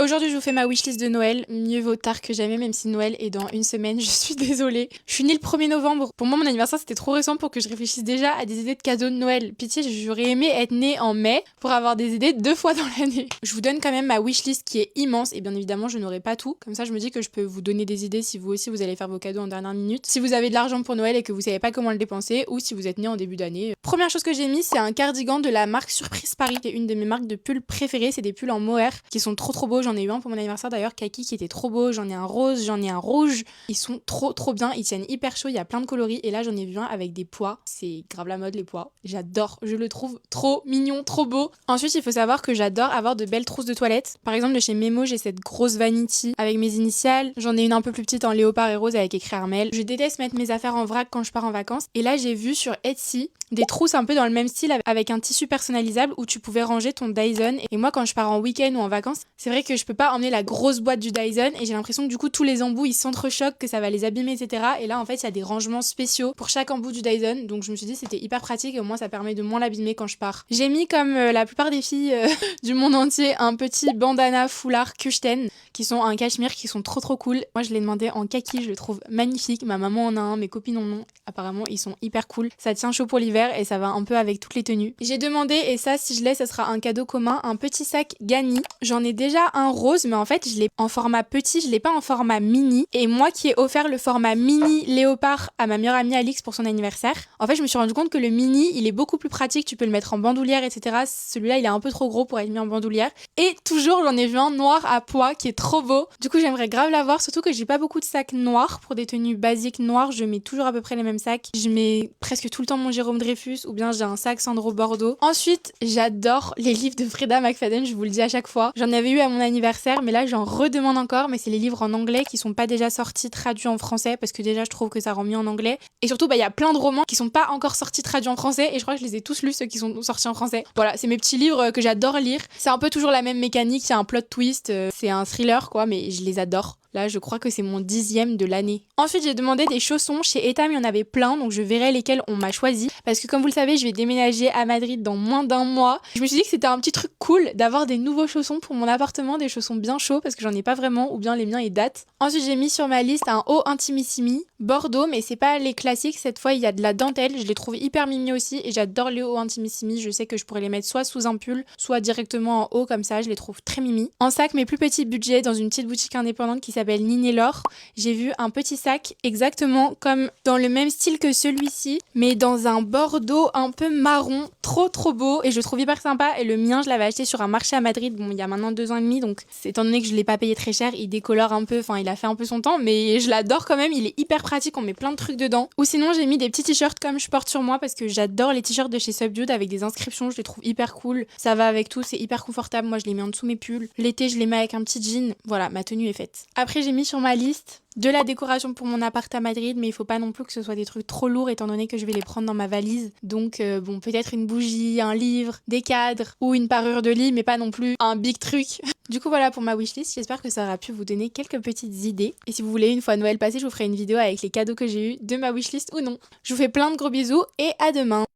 Aujourd'hui, je vous fais ma wishlist de Noël. Mieux vaut tard que jamais, même si Noël est dans une semaine. Je suis désolée. Je suis née le 1er novembre. Pour moi, mon anniversaire, c'était trop récent pour que je réfléchisse déjà à des idées de cadeaux de Noël. Pitié, j'aurais aimé être née en mai pour avoir des idées 2 fois dans l'année. Je vous donne quand même ma wishlist qui est immense. Et bien évidemment, je n'aurai pas tout. Comme ça, je me dis que je peux vous donner des idées si vous aussi, vous allez faire vos cadeaux en dernière minute. Si vous avez de l'argent pour Noël et que vous savez pas comment le dépenser, ou si vous êtes né en début d'année. Première chose que j'ai mis, c'est un cardigan de la marque Surprise Paris, qui est une de mes marques de pulls préférées. C'est des pulls en mohair qui sont trop beaux. J'en ai eu un pour mon anniversaire d'ailleurs, kaki, qui était trop beau. J'en ai un rose, j'en ai un rouge. Ils sont trop bien. Ils tiennent hyper chaud. Il y a plein de coloris. Et là, j'en ai vu un avec des pois. C'est grave la mode, les pois. J'adore. Je le trouve trop mignon, trop beau. Ensuite, il faut savoir que j'adore avoir de belles trousses de toilette. Par exemple, de chez Memo, j'ai cette grosse vanity avec mes initiales. J'en ai une un peu plus petite en léopard et rose avec écrit Armel. Je déteste mettre mes affaires en vrac quand je pars en vacances. Et là, j'ai vu sur Etsy des trousses un peu dans le même style avec un tissu personnalisable où tu pouvais ranger ton Dyson. Et moi, quand je pars en week-end ou en vacances, c'est vrai que je peux pas emmener la grosse boîte du Dyson et j'ai l'impression que du coup, tous les embouts ils s'entrechoquent, que ça va les abîmer, etc. Et là, en fait, il y a des rangements spéciaux pour chaque embout du Dyson. Donc, je me suis dit, c'était hyper pratique et au moins, ça permet de moins l'abîmer quand je pars. J'ai mis, comme la plupart des filles du monde entier, un petit bandana foulard Kushten qui sont un cachemire qui sont trop cool. Moi, je l'ai demandé en kaki, je le trouve magnifique. Ma maman en a un, mes copines en ont. Apparemment, ils sont hyper cool. Ça tient chaud pour l'hiver et ça va un peu avec toutes les tenues. J'ai demandé, et ça, si je l'ai, ça sera un cadeau commun, un petit sac Gani. J'en ai déjà un rose, mais en fait, je l'ai en format petit, je l'ai pas en format mini. Et moi qui ai offert le format mini léopard à ma meilleure amie Alix pour son anniversaire, en fait, je me suis rendu compte que le mini, il est beaucoup plus pratique. Tu peux le mettre en bandoulière, etc. Celui-là, il est un peu trop gros pour être mis en bandoulière. Et toujours, j'en ai vu un noir à pois qui est trop beau. Du coup, j'aimerais grave l'avoir, surtout que j'ai pas beaucoup de sacs noirs. Pour des tenues basiques noires, je mets toujours à peu près les mêmes sacs. Je mets presque tout le temps mon Jérôme Dreyfus ou bien j'ai un sac Sandro Bordeaux. Ensuite, j'adore les livres de Frida McFadden, je vous le dis à chaque fois. J'en avais eu à mon anniversaire, mais là j'en redemande encore, mais c'est les livres en anglais qui sont pas déjà sortis traduits en français parce que déjà je trouve que ça rend mieux en anglais. Et surtout, il y a plein de romans qui sont pas encore sortis traduits en français et je crois que je les ai tous lus ceux qui sont sortis en français. Voilà, c'est mes petits livres que j'adore lire. C'est un peu toujours la même mécanique, il y a un plot twist, c'est un thriller quoi, mais je les adore. Là, je crois que c'est mon 10e de l'année. Ensuite, j'ai demandé des chaussons. Chez Etam, il y en avait plein, donc je verrai lesquels on m'a choisi. Parce que comme vous le savez, je vais déménager à Madrid dans moins d'un mois. Je me suis dit que c'était un petit truc cool d'avoir des nouveaux chaussons pour mon appartement, des chaussons bien chauds, parce que j'en ai pas vraiment, ou bien les miens, ils datent. Ensuite, j'ai mis sur ma liste un haut intimissimi Bordeaux, mais c'est pas les classiques. Cette fois, il y a de la dentelle. Je les trouve hyper mimi aussi, et j'adore les hauts intimissimi. Je sais que je pourrais les mettre soit sous un pull, soit directement en haut, comme ça. Je les trouve très mimi. En sac, mes plus petits budgets, dans une petite boutique indépendante qui s'appelle Nini L'Or, j'ai vu un petit sac exactement comme dans le même style que celui-ci, mais dans un bordeaux un peu marron, trop beau, et je le trouve hyper sympa. Et le mien, je l'avais acheté sur un marché à Madrid, bon, il y a maintenant 2 ans et demi, donc étant donné que je l'ai pas payé très cher, il décolore un peu, enfin il a fait un peu son temps, mais je l'adore quand même, il est hyper pratique, on met plein de trucs dedans. Ou sinon j'ai mis des petits t-shirts comme je porte sur moi parce que j'adore les t-shirts de chez Subdued avec des inscriptions, je les trouve hyper cool, ça va avec tout, c'est hyper confortable. Moi je les mets en dessous mes pulls, l'été je les mets avec un petit jean, voilà, ma tenue est faite. Après j'ai mis sur ma liste de la décoration pour mon appart à Madrid, mais il faut pas non plus que ce soit des trucs trop lourds étant donné que je vais les prendre dans ma valise. Donc bon, peut-être une bougie, un livre, des cadres ou une parure de lit, mais pas non plus un big truc. Du coup voilà pour ma wishlist, j'espère que ça aura pu vous donner quelques petites idées. Et si vous voulez, une fois Noël passé, je vous ferai une vidéo avec les cadeaux que j'ai eu de ma wishlist ou non. Je vous fais plein de gros bisous et à demain.